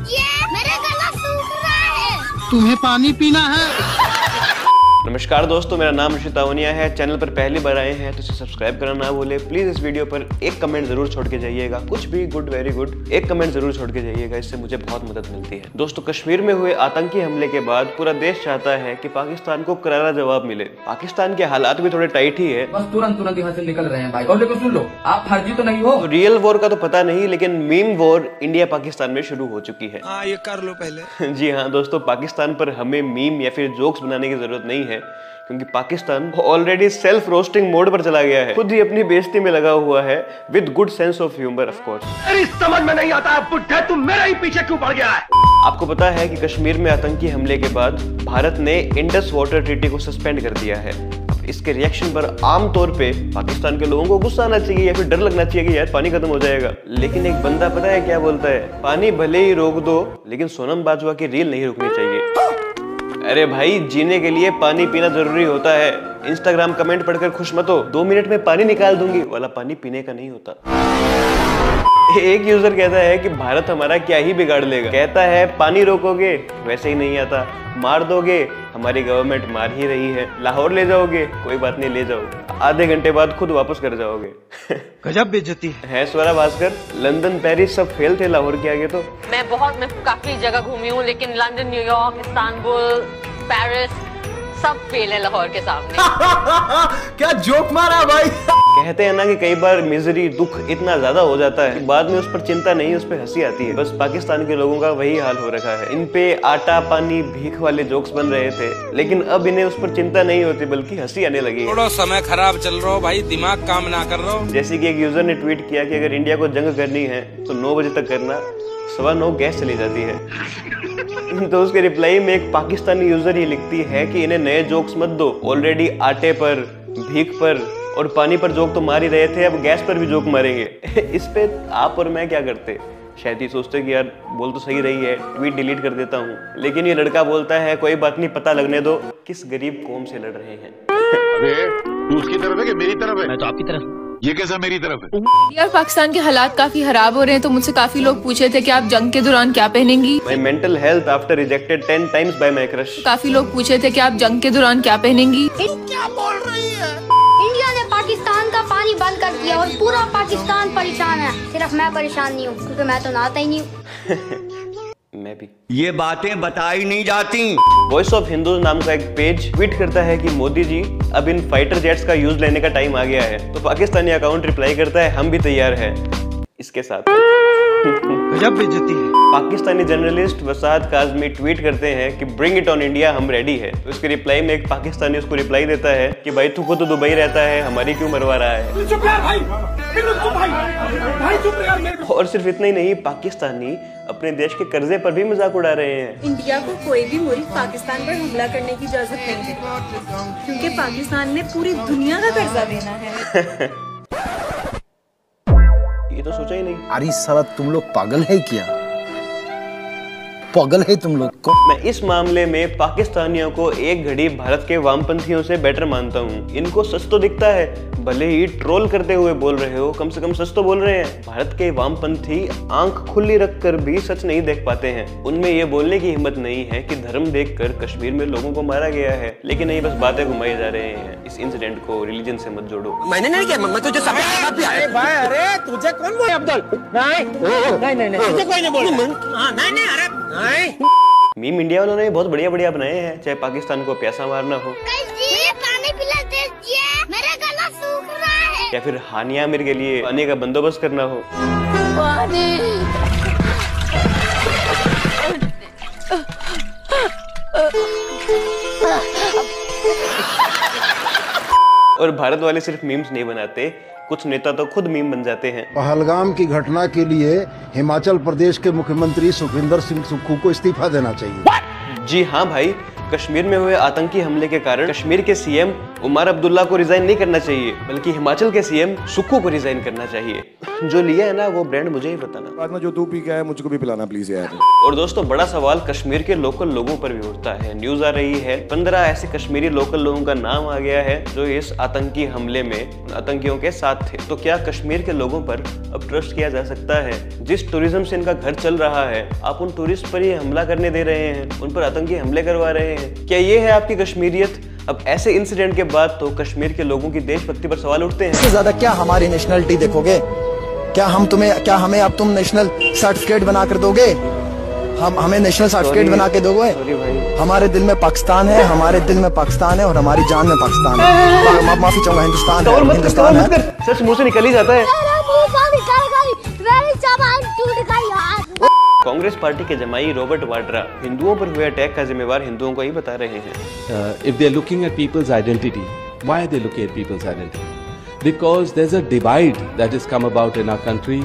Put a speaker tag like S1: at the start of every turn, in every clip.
S1: दीजिए, मेरा गला सूख रहा है।
S2: तुम्हें पानी पीना है?
S3: नमस्कार दोस्तों, मेरा नाम ऋषित तावनिया है। चैनल पर पहली बार आए हैं तो इसे सब्सक्राइब करना ना भूले। प्लीज इस वीडियो पर एक कमेंट जरूर छोड़ के जाइएगा, कुछ भी गुड, वेरी गुड, एक कमेंट जरूर छोड़ के जाइएगा, इससे मुझे बहुत मदद मिलती है। दोस्तों, कश्मीर में हुए आतंकी हमले के बाद पूरा देश चाहता है कि पाकिस्तान को करारा जवाब मिले। पाकिस्तान के हालात भी थोड़े टाइट ही है,
S4: बस तुरंत यहाँ से निकल रहे हैं भाई। और लेकिन सुन लो, आप फर्जी तो नहीं हो।
S3: रियल वॉर का तो पता नहीं, लेकिन मीम वॉर इंडिया पाकिस्तान में शुरू हो चुकी है।
S5: ये कर लो पहले।
S3: जी हाँ दोस्तों, पाकिस्तान पर हमें मीम या फिर जोक्स बनाने की जरूरत नहीं है, क्योंकि Pakistan already self roasting mode पर चला गया है, खुद ही अपनी बेइज्जती में लगा हुआ है, with good sense of humour of course.
S6: अरे समझ में नहीं आता बुड्ढे, तुम मेरे ही पीछे क्यों पड़ गया है?
S3: आपको पता है कि कश्मीर में आतंकी हमले के बाद भारत ने इंडस वाटर ट्रीटी को सस्पेंड कर दिया है। इसके रिएक्शन पर आमतौर पे पाकिस्तान के लोगों को गुस्सा आना चाहिए या फिर डर लगना चाहिए कि यार पानी खत्म हो जाएगा, लेकिन एक बंदा पता है क्या बोलता है? पानी भले ही रोक दो, लेकिन सोनम बाजवा की रील नहीं रुकनी चाहिए। अरे भाई, जीने के लिए पानी पीना जरूरी होता है। इंस्टाग्राम कमेंट पढ़कर खुश मत हो, 2 मिनट में पानी निकाल दूंगी वाला पानी पीने का नहीं होता। एक यूजर कहता है कि भारत हमारा क्या ही बिगाड़ लेगा, कहता है पानी रोकोगे वैसे ही नहीं आता, मार दोगे हमारी गवर्नमेंट मार ही रही है, लाहौर ले जाओगे कोई बात नहीं ले जाओ, आधे घंटे बाद खुद वापस कर जाओगे।
S5: गजब बेइज्जती
S3: है स्वरा भास्कर, लंदन पेरिस सब फेल थे लाहौर के आगे। तो
S7: मैं काफी जगह घूमी हूँ, लेकिन लंदन, न्यूयॉर्क, इस्तांबुल, पेरिस सब फेल है लाहौर के सामने।
S5: क्या जोक मारा भाई।
S3: कहते हैं ना कि कई बार मिजरी, दुख इतना ज्यादा हो जाता है, बाद में उस पर चिंता नहीं, उस पर हंसी आती है। बस पाकिस्तान के लोगों का वही हाल हो रखा है। इन पे आटा पानी भीख वाले जोक्स बन रहे थे, लेकिन अब इन्हें उस पर चिंता नहीं होती, बल्कि हंसी आने लगी।
S8: थोड़ा समय खराब चल रहा हो भाई, दिमाग काम ना कर रहा हो।
S3: जैसे कि एक यूजर ने ट्वीट किया कि अगर इंडिया को जंग करनी है तो 9 बजे तक करना, 9:15 गैस चली जाती है। तो उसके रिप्लाई में एक पाकिस्तानी यूजर ही लिखती है कि इन्हें नए जोक्स मत दो, ऑलरेडी आटे पर, भीख पर और पानी पर जोक तो मार ही रहे थे, अब गैस पर भी जोक मारेंगे। इस पे आप और मैं क्या करते? शायद ये सोचते कि यार बोल तो सही रही है, ट्वीट डिलीट कर देता हूँ, लेकिन ये लड़का बोलता है कोई बात नहीं, पता लगने दो किस गरीब कौम से लड़ रहे हैं।
S6: अबे तू उसकी तरफ है कि मेरी तरफ है?
S2: मैं तो आपकी तरफ।
S6: ये कैसा मेरी तरफ है?
S9: इंडिया और पाकिस्तान के हालात काफी खराब हो रहे हैं, तो मुझसे काफी लोग पूछे थे कि आप जंग के दौरान क्या पहनेंगी।
S3: My mental health after rejected 10 times by my crush।
S9: काफी लोग पूछे थे कि आप जंग के दौरान क्या पहनेंगी।
S1: क्या बोल रही है? इंडिया ने पाकिस्तान का पानी बंद कर दिया और पूरा पाकिस्तान परेशान है। सिर्फ मैं परेशान नहीं हूँ, क्योंकि मैं तो नहाता ही नहीं हूँ।
S3: मैं भी।
S10: ये बातें बताई नहीं जाती।
S3: वॉइस ऑफ हिंदू नाम का एक पेज ट्वीट करता है कि मोदी जी, अब इन फाइटर जेट्स का यूज लेने का टाइम आ गया है। तो पाकिस्तानी अकाउंट रिप्लाई करता है हम भी तैयार हैं इसके साथ।
S5: गजब बेइज्जती है।
S3: पाकिस्तानी जर्नलिस्ट वसाद काज़मी ट्वीट करते हैं कि ब्रिंग इट ऑन इंडिया, हम रेडी है। तो उसके रिप्लाई में एक पाकिस्तानी उसको रिप्लाई देता है कि भाई तू खुद तो दुबई रहता है, हमारी क्यों मरवा रहा है।
S6: चुप यार भाई, भाई चुप यार।
S3: और सिर्फ इतना ही नहीं, पाकिस्तानी अपने देश के कर्जे पर भी मजाक उड़ा रहे हैं।
S11: इंडिया को कोई भी मुल्क पाकिस्तान पर हमला करने की इजाजत नहीं है, क्योंकि पाकिस्तान ने पूरी दुनिया का कर्जा देना है।
S3: ये तो सोचा ही नहीं।
S5: अरे साला तुम लोग पागल है क्या? पागल है तुम लोग को।
S3: मैं इस मामले में पाकिस्तानियों को एक घड़ी भारत के वामपंथियों से बेटर मानता हूँ। इनको सच तो दिखता है, भले ही ट्रोल करते हुए बोल रहे हो, कम से कम सच तो बोल रहे हैं। भारत के वामपंथी आंख खुली रखकर भी सच नहीं देख पाते हैं। उनमें ये बोलने की हिम्मत नहीं है कि धर्म देखकर कश्मीर में लोगों को मारा गया है, लेकिन नहीं, बस बातें घुमाई जा रहे हैं। इस इंसिडेंट को रिलीजन से मत जोड़ो।
S5: मैंने नहीं किया, मैं तुझे सब भाई। अरे तुझे कौन बोले अब्दुल? नहीं तुझे कोई नहीं बोला। नहीं अरे
S3: मीम इंडिया वालों ने बहुत बढ़िया बढ़िया बनाए हैं, चाहे पाकिस्तान को प्यासा मारना हो,
S1: पानी पिला दीजिए, मेरा गला सूख रहा है,
S3: या फिर हानिया आमिर के लिए पानी का बंदोबस्त करना हो। और भारत वाले सिर्फ मीम्स नहीं बनाते, कुछ नेता तो खुद मीम बन जाते हैं।
S12: पहलगाम की घटना के लिए हिमाचल प्रदेश के मुख्यमंत्री सुखविंदर सिंह सुक्खू को इस्तीफा देना चाहिए।
S3: जी हाँ भाई, कश्मीर में हुए आतंकी हमले के कारण कश्मीर के सीएम उमर अब्दुल्ला को रिजाइन नहीं करना चाहिए, बल्कि हिमाचल के सीएम सुक्खू को रिजाइन करना चाहिए। जो लिया है ना वो ब्रांड मुझे ही बताना।
S12: बाद में जो तू पी गया है मुझको भी पिलाना प्लीज यार।
S3: और दोस्तों बड़ा सवाल कश्मीर के लोकल लोगों पर भी उठता है। न्यूज आ रही है 15 ऐसे कश्मीरी लोकल लोगों का नाम आ गया है जो इस आतंकी हमले में आतंकियों के साथ थे। तो क्या कश्मीर के लोगों पर अब ट्रस्ट किया जा सकता है? जिस टूरिज्म से इनका घर चल रहा है, आप उन टूरिस्ट पर ही हमला करने दे रहे हैं, उन पर आतंकी हमले करवा रहे हैं। क्या ये है आपकी कश्मीरियत? अब ऐसे इंसिडेंट के बाद तो कश्मीर के लोगों की देशभक्ति पर सवाल उठते हैं।
S13: इससे ज्यादा क्या हमारी नेशनलिटी देखोगे? क्या हमें अब तुम नेशनल सर्टिफिकेट बना कर दोगे? हमें नेशनल सर्टिफिकेट बना के दोगे? हमारे दिल में पाकिस्तान है, हमारे दिल में पाकिस्तान है और हमारी जान में पाकिस्तान है। माफी चाहूंगा, हिंदुस्तान है।
S3: सच मुंह से निकल ही जाता है। कांग्रेस पार्टी के जमाई रॉबर्ट वाड्रा हिंदुओं पर हुए अटैक का जिम्मेवार हिंदुओं को ही बता रहे हैं।
S14: If they are looking at people's identity, why are they looking at people's identity? Because there's a divide that has come about in our country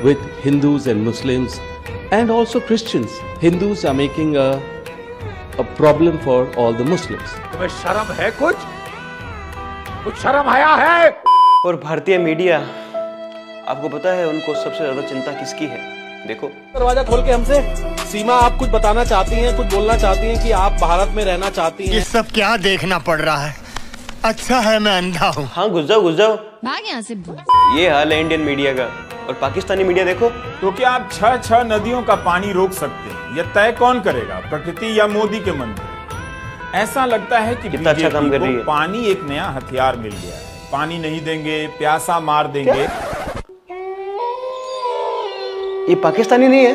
S14: with Hindus and Muslims and also Christians. Hindus are making a problem for all the Muslims.
S6: तुम्हें शर्म है? कुछ शर्म आया है?
S3: और भारतीय media, आपको पता है उनको सबसे ज्यादा चिंता किसकी है? देखो
S15: दरवाजा खोल के हमसे सीमा, आप कुछ बताना चाहती हैं, कुछ बोलना चाहती हैं कि आप भारत में रहना चाहती हैं?
S16: ये सब क्या देखना पड़ रहा है? अच्छा है मैं अंधा हूँ।
S3: हाँ घुस जाओ
S17: भाग यहाँ से।
S3: ये हाल है इंडियन मीडिया का। और पाकिस्तानी मीडिया देखो।
S18: तो क्या आप 6 नदियों का पानी रोक सकते हैं? यह तय कौन करेगा, प्रकृति या मोदी के मंत्री? ऐसा लगता है कि
S3: कितना अच्छा काम कर रही है।
S18: पानी एक नया हथियार मिल गया है। पानी नहीं देंगे, प्यासा मार देंगे।
S3: ये पाकिस्तानी नहीं है,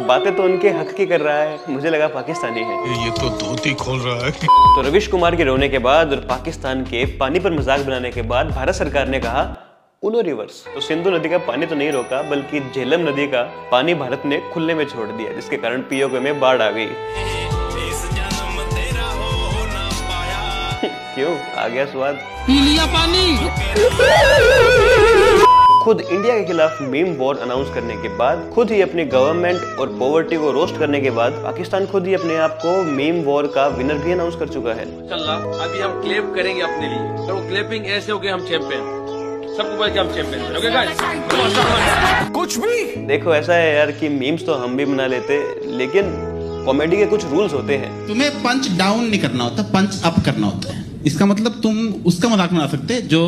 S3: बातें तो उनके हक की कर रहा है। मुझे लगा पाकिस्तानी है।
S6: ये तो धोती खोल रहा है।
S3: तो रविश कुमार के रोने के बाद और पाकिस्तान के पानी पर मजाक बनाने के बाद भारत सरकार ने कहा उनो रिवर्स। तो सिंधु नदी का पानी तो नहीं रोका, बल्कि झेलम नदी का पानी भारत ने खुले में छोड़ दिया, जिसके कारण पीओके में बाढ़ आ गई। क्यों आ गया स्वाद?
S2: पी लिया पानी।
S3: खुद इंडिया के खिलाफ मीम वॉर अनाउंस करने के बाद, खुद ही अपनी गवर्नमेंट और पॉवर्टी को रोस्ट करने के बाद, पाकिस्तान खुद ही अपने आप को मीम वॉर का विनर भी अनाउंस कर चुका है।
S8: अभी हम क्लेम करेंगे अपने लिए, तो क्लेपिंग ऐसे हो गए हम चैंपियन, सबको पता कि हम चैंपियन हैं। ओके गाइस,
S3: कुछ भी देखो, ऐसा है यार कि मीम्स तो हम भी बना लेते, लेकिन कॉमेडी के कुछ रूल्स होते हैं।
S19: तुम्हें पंच डाउन नहीं करना होता, पंच अप करना होता है। इसका मतलब तुम उसका मजाक बना सकते जो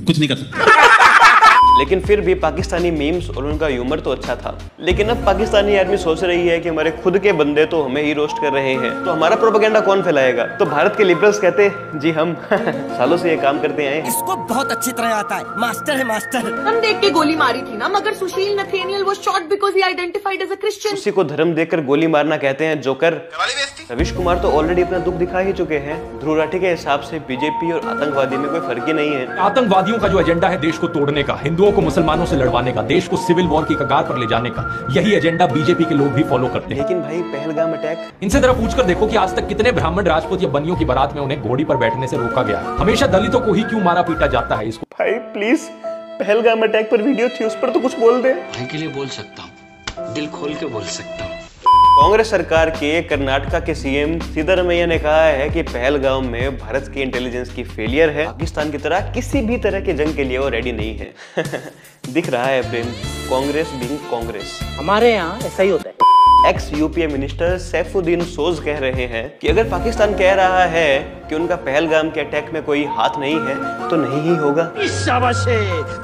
S19: कुछ नहीं कर सकते।
S3: लेकिन फिर भी पाकिस्तानी मीम्स और उनका ह्यूमर तो अच्छा था। लेकिन अब पाकिस्तानी आर्मी सोच रही है कि हमारे खुद के बंदे तो हमें ही रोस्ट कर रहे हैं, तो हमारा प्रोपेगेंडा कौन फैलाएगा? तो भारत के लिबरल्स कहते जी हम सालों से ये काम करते आए।
S5: इसको बहुत अच्छी तरह आता है, मास्टर है मास्टर।
S11: हम देख के गोली मारी थी ना, मगर Sushil Nathaniel was shot because he identified as a Christian.
S3: उसी को धर्म देखकर गोली मारना कहते हैं जोकर। रविश कुमार तो ऑलरेडी अपना दुख दिखा ही चुके हैं। ध्रुव राठी के हिसाब से बीजेपी और आतंकवादी में कोई फर्क ही नहीं है।
S20: आतंकवादियों का जो एजेंडा है देश को तोड़ने का, हिंदुओं को मुसलमानों से लड़वाने का, देश को सिविल वॉर की कगार पर ले जाने का, यही एजेंडा बीजेपी के लोग भी फॉलो करते हैं।
S3: लेकिन भाई पहलगाम अटैक,
S20: इनसे जरा पूछकर देखो कि आज तक कितने ब्राह्मण राजपूत या बनियों की बारात में उन्हें घोड़ी पर बैठने से रोका गया है। हमेशा दलितों को ही क्यों मारा पीटा जाता है? इसको
S3: भाई प्लीज, पहलगाम अटैक पर वीडियो थी, उस पर तो कुछ बोल दे।
S21: भाई के लिए बोल सकता हूँ, दिल खोल के बोल सकता हूँ।
S3: कांग्रेस सरकार के कर्नाटका के सीएम सिद्धरामैया ने कहा है कि पहलगाम में भारत की इंटेलिजेंस की फेलियर है। पाकिस्तान की तरह किसी भी तरह के जंग के लिए वो रेडी नहीं है। दिख रहा है प्रेम, कांग्रेस बीइंग कांग्रेस।
S5: हमारे यहाँ ऐसा ही होता है।
S3: एक्स यूपीए मिनिस्टर सैफुद्दीन सोज कह रहे हैं कि अगर पाकिस्तान कह रहा है कि उनका पहलगाम के अटैक में कोई हाथ नहीं है, तो नहीं ही होगा।
S5: शाबाश,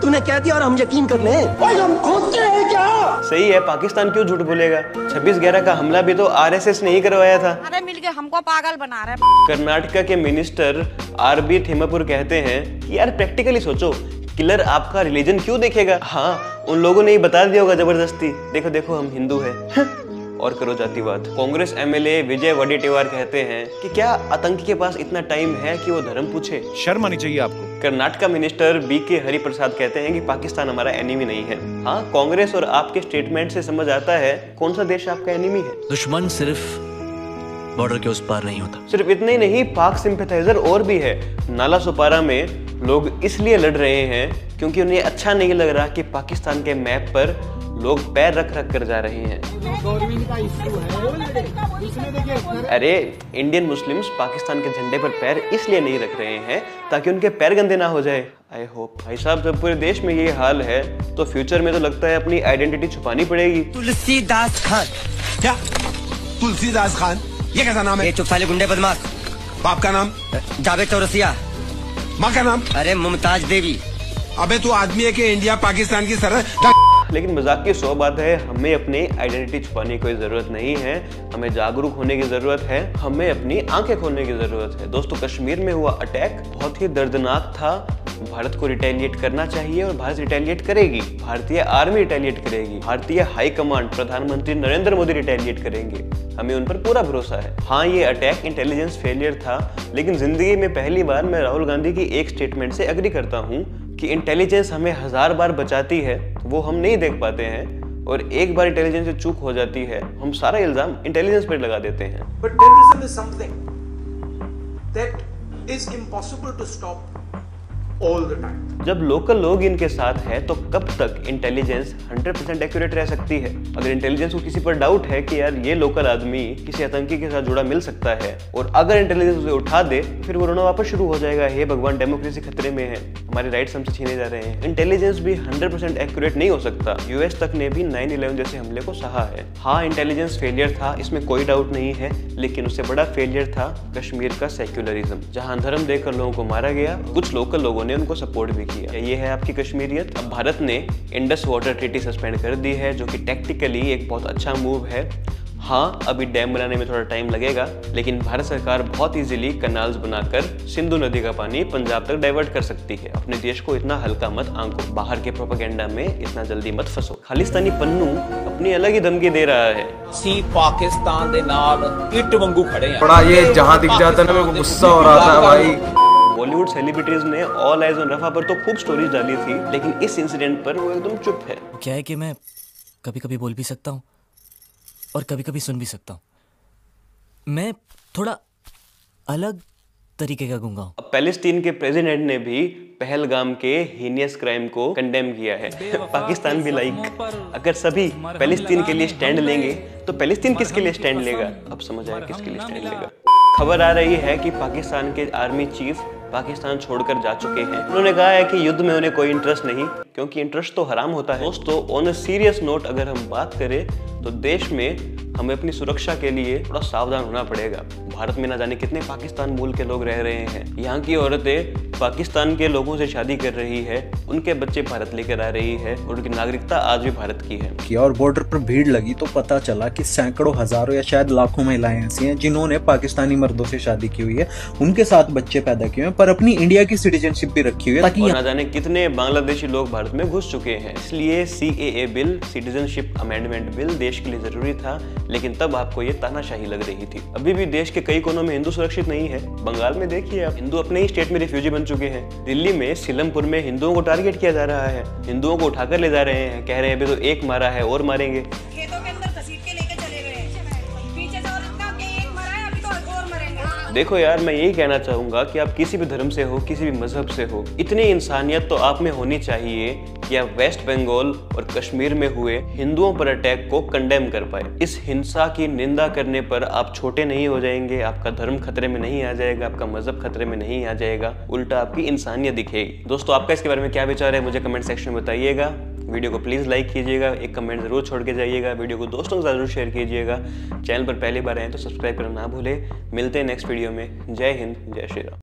S5: तूने कह दिया और हम यकीन कर लें। हम खोदते हैं क्या?
S3: सही है, पाकिस्तान क्यों झूठ बोलेगा? 26/11 का हमला भी तो आरएसएस ने ही करवाया था।
S17: अरे मिलके हमको पागल बना रहे।
S3: कर्नाटका के मिनिस्टर आरबी थिम्मापुर कहते हैं कि यार प्रैक्टिकली सोचो, किलर आपका रिलीजन क्यों देखेगा? हाँ, उन लोगों ने ही बता दिया होगा जबरदस्ती, देखो देखो हम हिंदू हैं। और करो जातिवाद। कांग्रेस एमएलए विजय वडेट्टीवार कहते हैं कि क्या आतंकी के पास इतना टाइम है कि वो धर्म पूछे?
S12: शर्म आनी चाहिए आपको।
S3: कर्नाटका मिनिस्टर बीके हरिप्रसाद कहते हैं कि पाकिस्तान हमारा एनिमी नहीं है। हाँ, कांग्रेस और आपके स्टेटमेंट से समझ आता है कौन सा देश आपका एनिमी है।
S22: दुश्मन सिर्फ बॉर्डर के उस पार नहीं होता।
S3: सिर्फ इतने ही नहीं, पाक सिंपैथाइजर और भी है। नाला सुपारा में लोग इसलिए लड़ रहे हैं क्योंकि उन्हें अच्छा नहीं लग रहा कि पाकिस्तान के मैप पर लोग पैर रख रख कर जा रहे हैं। अरे इंडियन मुस्लिम्स पाकिस्तान के झंडे पर पैर इसलिए नहीं रख रहे हैं ताकि उनके पैर गंदे ना हो जाए। आई होप भाई साहब, जब पूरे देश में ये हाल है तो फ्यूचर में तो लगता है अपनी आइडेंटिटी छुपानी पड़ेगी।
S5: तुलसीदास खान। क्या तुलसीदास खान? ये कैसा नाम है? ये चुप साले गुंडे बदमाश। बाप का नाम? जावेद चौरसिया। माँ का नाम? अरे मुमताज देवी। अबे तू आदमी है कि इंडिया पाकिस्तान की सरहद?
S3: लेकिन मजाक की सौ बात है, हमें अपनी आइडेंटिटी छुपाने की कोई जरूरत नहीं है, हमें जागरूक होने की जरूरत है, हमें अपनी आंखें खोलने की जरूरत है। दोस्तों, कश्मीर में हुआ अटैक बहुत ही दर्दनाक था। भारत को रिटेलिएट करना चाहिए और भारत रिटेलिएट करेगी। भारतीय आर्मी रिटेलिएट करेगी, भारतीय हाई कमांड, प्रधानमंत्री नरेंद्र मोदी रिटेलिएट करेंगे, हमें उन पर पूरा भरोसा है। हाँ, ये अटैक इंटेलिजेंस फेलियर था, लेकिन जिंदगी में पहली बार मैं राहुल गांधी की एक स्टेटमेंट से एग्री करता हूँ कि इंटेलिजेंस हमें 1000 बार बचाती है, वो हम नहीं देख पाते हैं, और एक बार इंटेलिजेंस से चूक हो जाती है, हम सारा इल्जाम इंटेलिजेंस पर लगा देते हैं।
S4: But terrorism is something that is impossible to stop all the time.
S3: जब लोकल लोग इनके साथ है तो कब तक इंटेलिजेंस 100% एक्यूरेट रह सकती है? अगर इंटेलिजेंस को किसी पर डाउट है कि यार ये लोकल आदमी किसी आतंकी के साथ जुड़ा मिल सकता है, और अगर इंटेलिजेंस उसे उठा दे, फिर वो रोना वापस शुरू हो जाएगा, हे भगवान डेमोक्रेसी खतरे में है, हमारे राइट्स हमसे छीने जा रहे हैं। इंटेलिजेंस भी 100% एक्यूरेट नहीं हो सकता। यूएस तक ने भी 9/11 जैसे हमले को सहा है। हाँ, इंटेलिजेंस फेलियर था, इसमें कोई डाउट नहीं है, लेकिन उससे बड़ा फेलियर था कश्मीर का सेक्युलरिज्म, जहां धर्म देकर लोगों को मारा गया, कुछ लोकल लोगों ने उनको सपोर्ट भी किया। ये है आपकी कश्मीरियत। अब भारत ने इंडस वाटर ट्रीटी सस्पेंड कर दी है, जो कि टेक्टिकली एक बहुत अच्छा मूव है। हाँ, अभी डैम बनाने में थोड़ा टाइम लगेगा, लेकिन भारत सरकार बहुत इजीली कनाल्स बनाकर सिंधु नदी का पानी पंजाब तक डाइवर्ट कर सकती है। अपने देश को इतना हल्का मत आंको, बाहर के प्रोपेगेंडा में इतना जल्दी मत फंसो। खालिस्तानी पन्नू अपनी अलग ही धमकी दे रहा है।
S22: सी पाकिस्तान दे नाल इट वांगू खड़े हैं।
S23: बड़ा ये जहां दिख जाता है ना, मेरे को गुस्सा हो रहा था भाई।
S3: बॉलीवुड सेलिब्रिटीज ने ऑल आइज ऑन रफा पर तो खूब स्टोरीज डाली थी, लेकिन इस इंसिडेंट पर वो एकदम चुप है।
S24: क्या है कि मैं कभी कभी बोल भी सकता हूँ और कभी कभी सुन भी सकता हूँ। मैं थोड़ा अलग तरीके का गूंगा हूँ।
S3: पैलेस्टीन के प्रेसिडेंट ने भी पहलगाम के हीनियस क्राइम को कंडेम किया है। पाकिस्तान भी लाइक, अगर सभी पैलेस्टीन के लिए स्टैंड लेंगे तो पैलेस्टीन किसके लिए स्टैंड लेगा? अब समझ आया किसके लिए स्टैंड लेगा। खबर आ रही है कि पाकिस्तान के आर्मी चीफ पाकिस्तान छोड़कर जा चुके हैं। उन्होंने कहा है कि युद्ध में उन्हें कोई इंटरेस्ट नहीं, क्योंकि इंटरेस्ट तो हराम होता है। दोस्तों, ऑन अ सीरियस नोट अगर हम बात करें तो देश में हमें अपनी सुरक्षा के लिए थोड़ा सावधान होना पड़ेगा। भारत में ना जाने कितने पाकिस्तान मूल के लोग रह रहे हैं। यहाँ की औरतें पाकिस्तान के लोगों से शादी कर रही है, उनके बच्चे भारत लेकर आ रही है, और उनकी नागरिकता आज भी भारत की है।
S25: और बॉर्डर पर भीड़ लगी तो पता चला कि सैकड़ों, हजारों या शायद लाखों महिलाएं ऐसी हैं जिन्होंने पाकिस्तानी मर्दों से शादी की हुई है, उनके साथ बच्चे पैदा किए हैं, पर अपनी इंडिया की सिटीजनशिप भी रखी हुई है, ताकि
S3: ना जाने कितने बांग्लादेशी लोग भारत में घुस चुके हैं। इसलिए CAA bill, citizenship amendment bill देश के लिए जरूरी था, लेकिन तब आपको ये तानाशाही लग रही थी। अभी भी देश के कई कोनों में हिंदू सुरक्षित नहीं है। बंगाल में देखिए आप, हिंदू अपने ही स्टेट में रिफ्यूजी बन चुके हैं। दिल्ली में सीलमपुर में हिंदुओं को टारगेट किया जा रहा है, हिंदुओं को उठाकर ले जा रहे हैं, कह रहे हैं अभी तो एक मारा है और मारेंगे।
S17: खेतों के अंदर घसीट के लेके चले गए हैं, पीछे से और इतना कि एक मरा है, अभी तो और मरेंगे।
S3: देखो यार, मैं यही कहना चाहूंगा कि आप किसी भी धर्म से हो, किसी भी मजहब से हो, इतनी इंसानियत तो आप में होनी चाहिए कि आप वेस्ट बंगाल और कश्मीर में हुए हिंदुओं पर अटैक को कंडेम कर पाए। इस हिंसा की निंदा करने पर आप छोटे नहीं हो जाएंगे, आपका धर्म खतरे में नहीं आ जाएगा, आपका मजहब खतरे में नहीं आ जाएगा, उल्टा आपकी इंसानियत दिखेगी। दोस्तों, आपका इसके बारे में क्या विचार है मुझे कमेंट सेक्शन में बताइएगा। वीडियो को प्लीज लाइक कीजिएगा, एक कमेंट जरूर छोड़ के जाइएगा, वीडियो को दोस्तों के साथ जरूर शेयर कीजिएगा। चैनल पर पहली बार आए तो सब्सक्राइब करना ना भूले। मिलते हैं नेक्स्ट वीडियो में। जय हिंद, जय श्री राम।